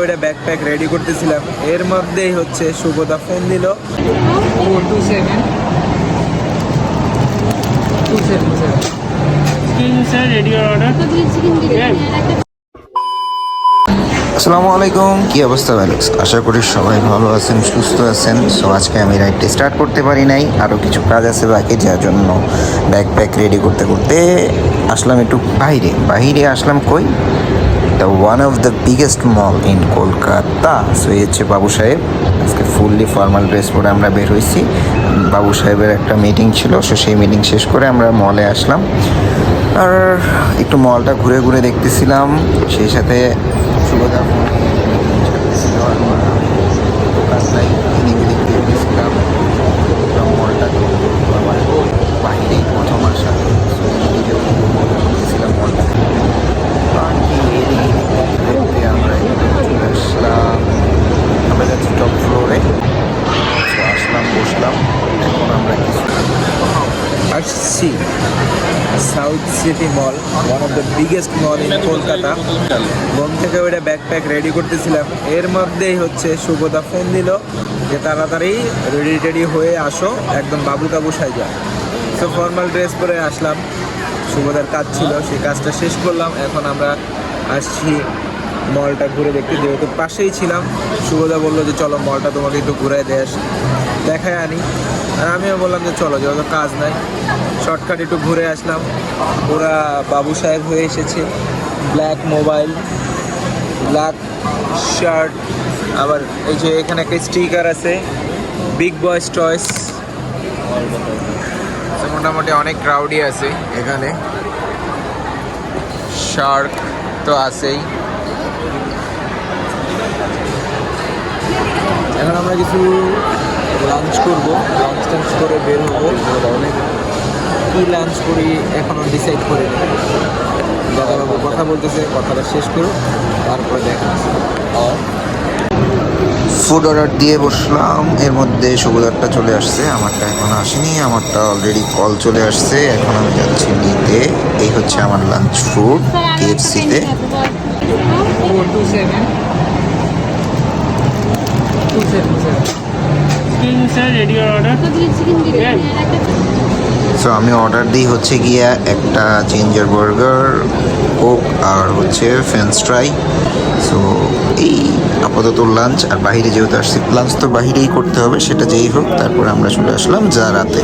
ওইটা backpack ready করতেছিলাম, এর মধ্যেই হচ্ছে শুভদা ফোন দিল। আসসালামু আলাইকুম, কি অবস্থা ভ্যালুক্স? আশা করি সবাই ভালো আছেন, সুস্থ আছেন। সো আজকে আমি রাইডটা স্টার্ট করতে পারি নাই, আরও কিছু কাজ আছে বাকি, যার জন্য ব্যাকপ্যাক রেডি করতে করতে আসলাম একটু বাইরে আসলাম। কই? The one of the biggest mall in Kolkata. So এই হচ্ছে বাবু সাহেব। আজকে ফুললি ফর্মাল ড্রেস পরে আমরা বের হয়েছি। বাবু সাহেবের একটা মিটিং ছিল, সো সেই মিটিং শেষ করে আমরা মলে আসলাম আর একটু মলটা ঘুরে ঘুরে দেখতেছিলাম। সেই সাথে শুভদা দোকানটাই দেখতেছিলাম। মলটা আমার বাইরেই প্রথম আসা, দেখতেছিলাম মলটা। দেখতে আমরা চলে আসলাম, আমরা যাচ্ছি টপ ফ্লোরে। আসলাম, বসলাম। এখন আমরা কিছু আসছি south city mall, one of the biggest mall in Kolkata. ঘুম থেকে ওইটা ব্যাকপ্যাক রেডি করতেছিলাম, এর মধ্যেই হচ্ছে শুভদা ফোন দিল যে তাড়াতাড়ি রেডি হয়ে আসো, একদম বাবু কাবু সাইজা। সো ফর্মাল ড্রেস পরে আসলাম, শুভদার কাজ ছিল, সেই কাজটা শেষ করলাম। এখন আমরা আসছি মলটা ঘুরে দেখতে, যেহেতু পাশেই ছিলাম। শুভদা বললো যে চলো মলটা তোমাকে একটু ঘুরে দেখায় আনি, আর আমিও বললাম যে চলো, যেহেতু কাজ নাই শর্টকাট একটু ঘুরে আসলাম। ওরা বাবু সাহেব হয়ে এসেছে, ব্ল্যাক মোবাইল, ব্ল্যাক শার্ট, আবার এই যে এখানে একটা স্টিকার আছে বিগ বয়েস টয়েস। মোটামুটি অনেক ক্রাউডই আছে এখানে, শার্ক তো আছেই। এখন আমরা কিছু লাঞ্চ করবো, লাঞ্চ করে বের হবো। কী লাঞ্চ করি এখনও ডিসাইড করি। দাদাবাবু কথা বলতেছে, কথাটা শেষ করুক, তারপরে দেখা। ফুড অর্ডার দিয়ে বসলাম, এর মধ্যে শুভদারটা চলে আসছে, আমারটা এখন আসেনি। আমারটা অলরেডি কল চলে আসছে, এখন আমি যাচ্ছি নিতে। এই হচ্ছে আমার লাঞ্চ ফুড KFC-তে। সো আমি অর্ডার দিই হচ্ছে গিয়া একটা জিঞ্জার বার্গার, কোক আর হচ্ছে ফ্রেঞ্চ ফ্রাই। সো এই আপাতত লাঞ্চ। আর বাইরে যেহেতু আসছি, লাঞ্চ তো বাইরেই করতে হবে, সেটা যেই হোক। তারপরে আমরা চলে আসলাম যা রাতে।